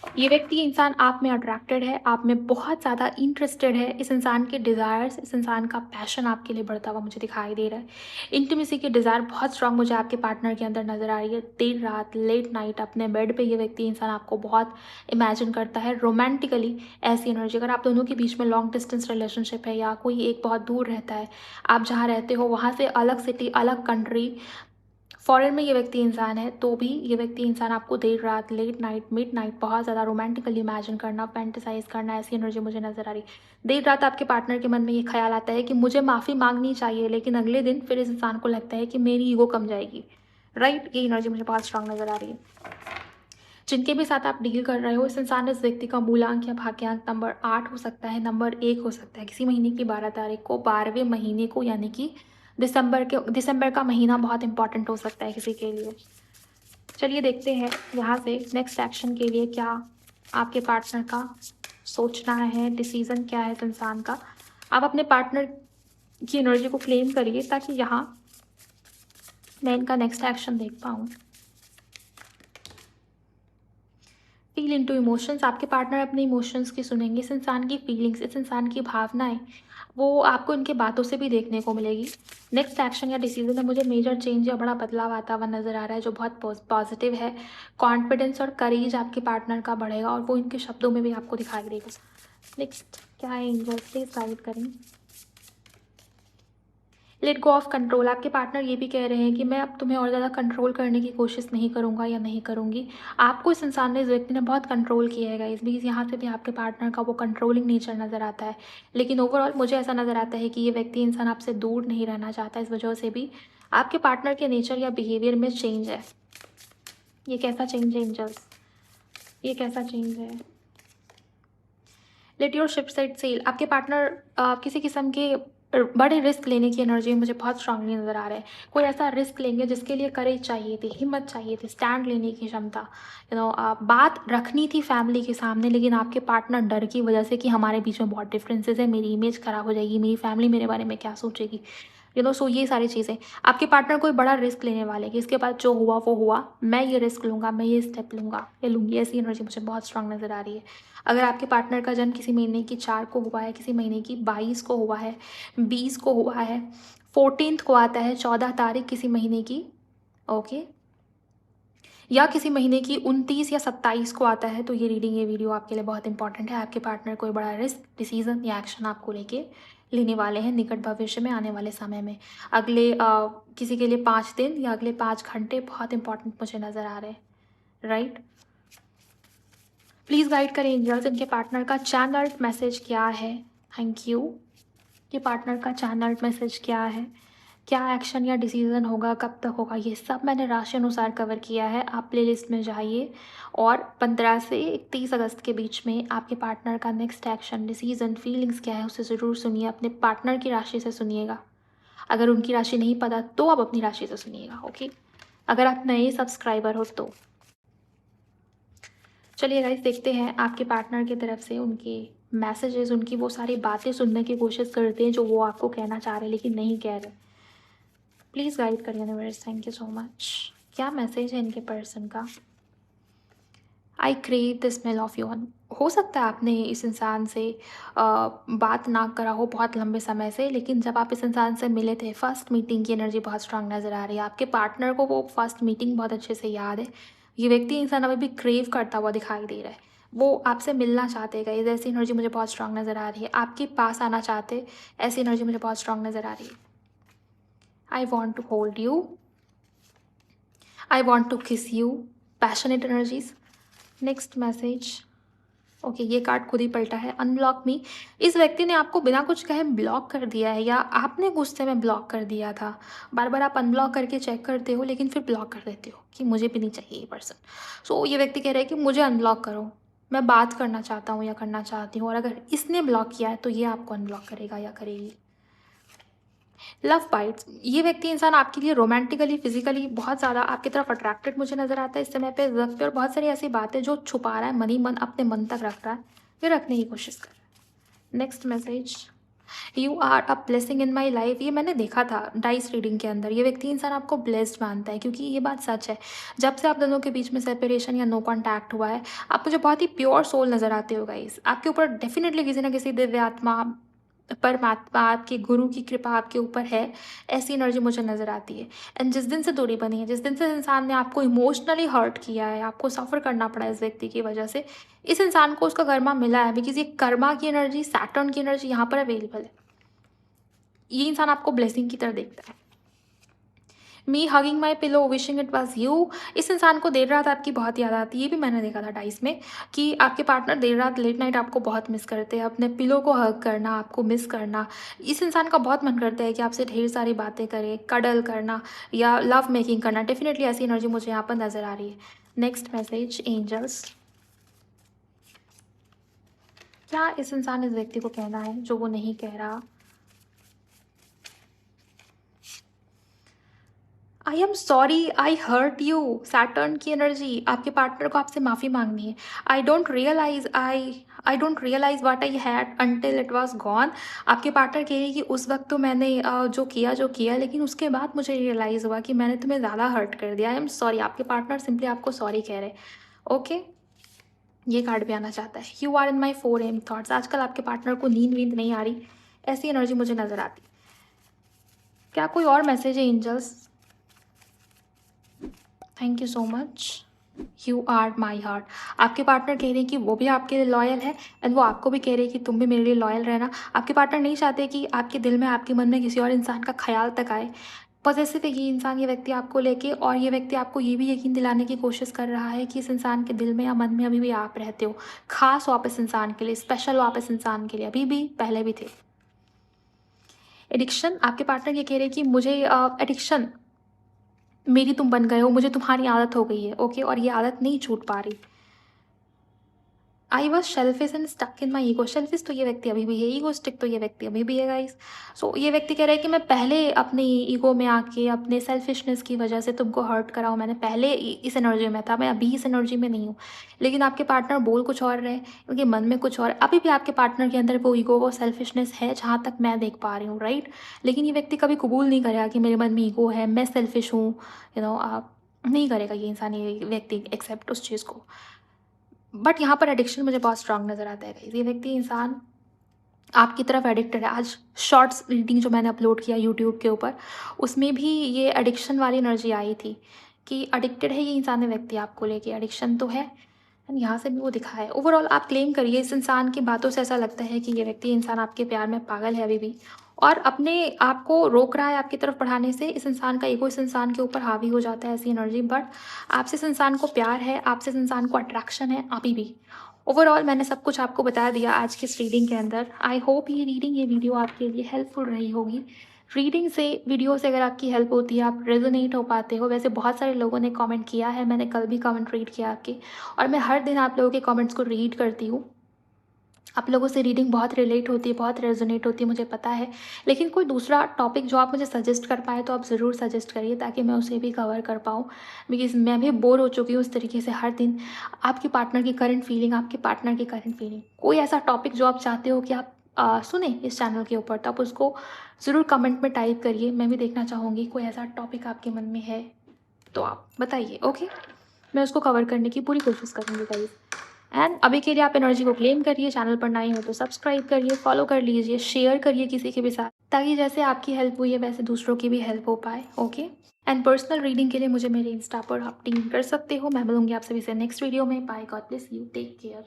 ये व्यक्ति इंसान आप में अट्रैक्टेड है, आप में बहुत ज़्यादा इंटरेस्टेड है। इस इंसान के डिज़ायर्स, इस इंसान का पैशन आपके लिए बढ़ता हुआ मुझे दिखाई दे रहा है। इंटीमेसी की डिज़ायर बहुत स्ट्रांग मुझे आपके पार्टनर के अंदर नज़र आ रही है। देर रात, लेट नाइट अपने बेड पे ये व्यक्ति इंसान आपको बहुत इमेजिन करता है रोमांटिकली, ऐसी एनर्जी। अगर आप दोनों के बीच में लॉन्ग डिस्टेंस रिलेशनशिप है या कोई एक बहुत दूर रहता है, आप जहाँ रहते हो वहाँ से अलग सिटी, अलग कंट्री, फॉरेन में ये व्यक्ति इंसान है, तो भी ये व्यक्ति इंसान आपको देर रात, लेट नाइट, मिड नाइट बहुत ज़्यादा रोमांटिकली इमेजिन करना, फैंटेसाइज करना, ऐसी एनर्जी मुझे नज़र आ रही। देर रात आपके पार्टनर के मन में ये ख्याल आता है कि मुझे माफ़ी मांगनी चाहिए, लेकिन अगले दिन फिर इस इंसान को लगता है कि मेरी ईगो कम जाएगी, राइट। ये एनर्जी मुझे बहुत स्ट्रांग नज़र आ रही है। जिनके भी साथ आप डील कर रहे हो, इस इंसान, इस व्यक्ति का मूलांक या भाग्यांक नंबर 8 हो सकता है, नंबर 1 हो सकता है। किसी महीने की 12 तारीख को, 12वें महीने को, यानी कि दिसंबर का महीना बहुत इंपॉर्टेंट हो सकता है किसी के लिए। चलिए देखते हैं यहाँ से नेक्स्ट एक्शन के लिए क्या आपके पार्टनर का सोचना है, डिसीज़न क्या है इस इंसान का। आप अपने पार्टनर की एनर्जी को क्लेम करिए ताकि यहाँ मैं इनका नेक्स्ट एक्शन देख पाऊँ। फील इनटू इमोशंस, आपके पार्टनर अपने इमोशंस की सुनेंगे। इस इंसान की फीलिंग्स, इस इंसान की भावनाएं, वो आपको इनके बातों से भी देखने को मिलेगी। नेक्स्ट एक्शन या डिसीजन में मुझे मेजर चेंज या बड़ा बदलाव आता हुआ नजर आ रहा है जो बहुत पॉजिटिव है। कॉन्फिडेंस और करेज आपके पार्टनर का बढ़ेगा और वो इनके शब्दों में भी आपको दिखाई देगा। नेक्स्ट क्या है, एंजल्स प्लीज गाइड करें। लेट गो ऑफ कंट्रोल, आपके पार्टनर ये भी कह रहे हैं कि मैं अब तुम्हें और ज़्यादा कंट्रोल करने की कोशिश नहीं करूँगा या नहीं करूँगी। आपको इस इंसान ने, इस व्यक्ति ने बहुत कंट्रोल किया है गाइस। बीच यहाँ से भी आपके पार्टनर का वो कंट्रोलिंग नेचर नज़र आता है, लेकिन ओवरऑल मुझे ऐसा नज़र आता है कि ये व्यक्ति इंसान आपसे दूर नहीं रहना चाहता। इस वजह से भी आपके पार्टनर के नेचर या बिहेवियर में चेंज है। ये कैसा चेंज है एंजल्स, ये कैसा चेंज है। Let your ship set sail, आपके पार्टनर किसी किस्म के बड़े रिस्क लेने की एनर्जी मुझे बहुत स्ट्रांगली नज़र आ रहा है। कोई ऐसा रिस्क लेंगे जिसके लिए करेज चाहिए थी, हिम्मत चाहिए थी, स्टैंड लेने की क्षमता। बात रखनी थी फैमिली के सामने, लेकिन आपके पार्टनर डर की वजह से कि हमारे बीच में बहुत डिफरेंसेस है, मेरी इमेज खराब हो जाएगी, मेरी फैमिली मेरे बारे में क्या सोचेगी, सो ये सारी चीज़ें। आपके पार्टनर कोई बड़ा रिस्क लेने वाले कि इसके बाद जो हुआ वो हुआ, मैं ये रिस्क लूँगा, मैं ये स्टेप लूँगा या लूँगी, ऐसी एनर्जी मुझे बहुत स्ट्रांग नज़र आ रही है। अगर आपके पार्टनर का जन्म किसी महीने की 4 को हुआ है, किसी महीने की 22 को हुआ है, 20 को हुआ है, 14th को आता है, 14 तारीख किसी महीने की, ओके, या किसी महीने की 29 या 27 को आता है, तो ये रीडिंग, ये वीडियो आपके लिए बहुत इंपॉर्टेंट है। आपके पार्टनर कोई बड़ा रिस्क, डिसीजन या एक्शन आपको लेके लेने वाले हैं निकट भविष्य में, आने वाले समय में। अगले किसी के लिए 5 दिन या अगले 5 घंटे बहुत इंपॉर्टेंट मुझे नज़र आ रहे हैं, राइट। प्लीज़ गाइड करें एंजल्स, इनके पार्टनर का चैनल्ड मैसेज क्या है। Thank you. ये पार्टनर का चैनल्ड मैसेज क्या है, क्या एक्शन या डिसीजन होगा, कब तक होगा, ये सब मैंने राशि अनुसार कवर किया है। आप प्लेलिस्ट में जाइए और 15 से 31 अगस्त के बीच में आपके पार्टनर का नेक्स्ट एक्शन, डिसीजन, फीलिंग्स क्या है उसे ज़रूर सुनिए। अपने पार्टनर की राशि से सुनिएगा। अगर उनकी राशि नहीं पता तो आप अपनी राशि से सुनिएगा, ओके। अगर आप नए सब्सक्राइबर हो तो चलिए गाइस देखते हैं आपके पार्टनर की तरफ से उनके मैसेजेस, उनकी वो सारी बातें सुनने की कोशिश करते हैं जो वो आपको कहना चाह रहे हैं लेकिन नहीं कह रहे। प्लीज़ गाइड करिए universe, thank you so much. क्या मैसेज है इनके पर्सन का। आई crave the smell of you. हो सकता है आपने इस इंसान से बात ना करा हो बहुत लंबे समय से, लेकिन जब आप इस इंसान से मिले थे, फर्स्ट मीटिंग की एनर्जी बहुत स्ट्रांग नज़र आ रही है। आपके पार्टनर को वो फर्स्ट मीटिंग बहुत अच्छे से याद है। ये व्यक्ति इंसान अभी भी क्रेव करता हुआ दिखाई दे रहा है, वो आपसे मिलना चाहते हैं। गाइस ऐसी एनर्जी मुझे बहुत स्ट्रांग नज़र आ रही है। आपके पास आना चाहते, ऐसी एनर्जी मुझे बहुत स्ट्रांग नज़र आ रही है। I want to hold you, I want to kiss you, passionate energies. Next message, okay, ये कार्ड खुद ही पलटा है। अनब्लॉक मी, इस व्यक्ति ने आपको बिना कुछ कहे ब्लॉक कर दिया है या आपने गुस्से में ब्लॉक कर दिया था। बार बार आप अनब्लॉक करके चेक करते हो लेकिन फिर ब्लॉक कर देते हो कि मुझे भी नहीं चाहिए ये पर्सन। सो ये व्यक्ति कह रहा है कि मुझे अनब्लॉक करो, मैं बात करना चाहता हूँ या करना चाहती हूँ, और अगर इसने ब्लॉक किया है तो ये आपको अनब्लॉक करेगा या करेगी। लव बाइट्स, ये व्यक्ति इंसान आपके लिए रोमांटिकली, फिजिकली बहुत ज़्यादा आपकी तरफ अट्रैक्टेड मुझे नज़र आता है इस समय पे, इस वक्त पे। और बहुत सारी ऐसी बातें जो छुपा रहा है, मनी मन अपने मन तक रख रहा है, ये रखने की कोशिश कर रहा है। Next message, you are a blessing in my life. ये मैंने देखा था डाइस रीडिंग के अंदर, ये व्यक्ति इंसान आपको ब्लेस्ड मानता है, क्योंकि ये बात सच है। जब से आप दोनों के बीच में सेपरेशन या नो कॉन्टैक्ट हुआ है, आप मुझे बहुत ही प्योर सोल नज़र आते हो गाइस। आपके ऊपर डेफिनेटली किसी ना किसी दिव्य आत्मा, परमात्मा, आपके गुरु की कृपा आपके ऊपर है, ऐसी एनर्जी मुझे नज़र आती है। एंड जिस दिन से दूरी बनी है, जिस दिन से इंसान ने आपको इमोशनली हर्ट किया है, आपको सफ़र करना पड़ा है इस व्यक्ति की वजह से, इस इंसान को उसका कर्मा मिला है। बिकॉज ये कर्मा की एनर्जी, सैटर्न की एनर्जी यहाँ पर अवेलेबल है। ये इंसान आपको ब्लेसिंग की तरह देखता है। Me hugging my pillow wishing it was you, इस इंसान को देर रात आपकी बहुत याद आती है। ये भी मैंने देखा था डाइस में कि आपके पार्टनर देर रात, लेट नाइट आपको बहुत मिस करते हैं। अपने पिलो को हग करना, आपको मिस करना, इस इंसान का बहुत मन करता है कि आपसे ढेर सारी बातें करे, कडल करना या लव मेकिंग करना। डेफिनेटली ऐसी एनर्जी मुझे यहाँ पर नज़र आ रही है। नेक्स्ट मैसेज एंजल्स, क्या इस इंसान, इस व्यक्ति को कहना है जो वो नहीं कह रहा। I am sorry I hurt you. Saturn की एनर्जी, आपके पार्टनर को आपसे माफ़ी मांगनी है। I don't realize what I had until it was gone. आपके पार्टनर कह रही कि उस वक्त तो मैंने जो किया लेकिन उसके बाद मुझे रियलाइज़ हुआ कि मैंने तुम्हें ज़्यादा हर्ट कर दिया। I am sorry. आपके पार्टनर सिंपली आपको सॉरी कह रहे। ओके, ये कार्ड भी आना चाहता है। You are in my 4 AM thoughts. आजकल आपके पार्टनर को नींद वींद नहीं आ रही, ऐसी एनर्जी मुझे नज़र आती। क्या कोई और मैसेज है angels? Thank you so much. You are my heart. आपके पार्टनर कह रहे हैं कि वो भी आपके लिए लॉयल है एंड वो आपको भी कह रहे हैं कि तुम भी मेरे लिए लॉयल रहना। आपके पार्टनर नहीं चाहते कि आपके दिल में, आपके मन में किसी और इंसान का ख्याल तक आए। पॉजिटिव है ये इंसान, ये व्यक्ति आपको लेके, और ये व्यक्ति आपको ये भी यकीन दिलाने की कोशिश कर रहा है कि इस इंसान के दिल में या मन में अभी भी आप रहते हो। खास हो आप इस इंसान के लिए, स्पेशल हो आप इस इंसान के लिए, अभी भी, पहले भी थे। एडिक्शन, आपके पार्टनर ये कह रहे हैं कि मुझे एडिक्शन मेरी तुम बन गए हो, मुझे तुम्हारी आदत हो गई है। ओके, और ये आदत नहीं छूट पा रही। I was selfish and stuck in my ego. Selfish तो ये व्यक्ति अभी भी है, ईगो स्टिक तो ये व्यक्ति अभी भी है गाइस। सो ये व्यक्ति कह रहा है कि मैं पहले अपनी ईगो में आके, अपने सेल्फिशनेस की वजह से तुमको हर्ट करा हूँ। मैंने पहले इस एनर्जी में था, मैं अभी इस एनर्जी में नहीं हूँ। लेकिन आपके पार्टनर बोल कुछ और रहे, उनके मन में कुछ और। अभी भी आपके पार्टनर के अंदर वो ईगो, वो सेल्फिशनेस है, जहाँ तक मैं देख पा रही हूँ, राइट। लेकिन ये व्यक्ति कभी कबूल नहीं करेगा कि मेरे मन में ईगो है, मैं सेल्फिश हूँ। आप नहीं करेगा ये इंसान, ये व्यक्ति एक्सेप्ट उस चीज़ को। बट यहाँ पर एडिक्शन मुझे बहुत स्ट्रांग नज़र आता है गाइस। ये व्यक्ति, इंसान आपकी तरफ एडिक्टेड है। आज शॉर्ट्स रीडिंग जो मैंने अपलोड किया यूट्यूब के ऊपर, उसमें भी ये एडिक्शन वाली एनर्जी आई थी कि एडिक्टेड है ये इंसान, ये व्यक्ति आपको लेके। एडिक्शन तो है एंड यहाँ से भी वो दिखा है। ओवरऑल आप क्लेम करिए, इस इंसान की बातों से ऐसा लगता है कि ये व्यक्ति, इंसान आपके प्यार में पागल है अभी भी, और अपने आप को रोक रहा है आपकी तरफ बढ़ाने से। इस इंसान का ईगो इस इंसान के ऊपर हावी हो जाता है, ऐसी एनर्जी। बट आपसे इस इंसान को प्यार है, आपसे इस इंसान को अट्रैक्शन है अभी भी। ओवरऑल मैंने सब कुछ आपको बता दिया आज की इस रीडिंग के अंदर। आई होप ये रीडिंग, ये वीडियो आपके लिए हेल्पफुल रही होगी। रीडिंग से, वीडियो से अगर आपकी हेल्प होती है, आप रेजोनेट हो पाते हो। वैसे बहुत सारे लोगों ने कमेंट किया है, मैंने कल भी कमेंट रीड किया आपके, और मैं हर दिन आप लोगों के कमेंट्स को रीड करती हूँ। आप लोगों से रीडिंग बहुत रिलेट होती है, बहुत रेजोनेट होती है, मुझे पता है। लेकिन कोई दूसरा टॉपिक जो आप मुझे सजेस्ट कर पाए तो आप ज़रूर सजेस्ट करिए, ताकि मैं उसे भी कवर कर पाऊँ। बिकॉज़ मैं भी बोर हो चुकी हूँ इस तरीके से हर दिन आपके पार्टनर की करंट फीलिंग, आपके पार्टनर की करंट फीलिंग। कोई ऐसा टॉपिक जो आप चाहते हो कि आप सुने इस चैनल के ऊपर, तो आप उसको ज़रूर कमेंट में टाइप करिए। मैं भी देखना चाहूँगी कोई ऐसा टॉपिक आपके मन में है तो आप बताइए। ओके, मैं उसको कवर करने की पूरी कोशिश करूँगी गाइस। एंड अभी के लिए आप एनर्जी को क्लेम करिए। चैनल पर नए हो तो सब्सक्राइब करिए, फॉलो कर लीजिए, शेयर करिए किसी के भी साथ, ताकि जैसे आपकी हेल्प हुई है वैसे दूसरों की भी हेल्प हो पाए। ओके, एंड पर्सनल रीडिंग के लिए मुझे मेरे इंस्टा पर आप टीम कर सकते हो। मैं मिलूंगी आप सभी से नेक्स्ट वीडियो में। Bye, God bless you, take care.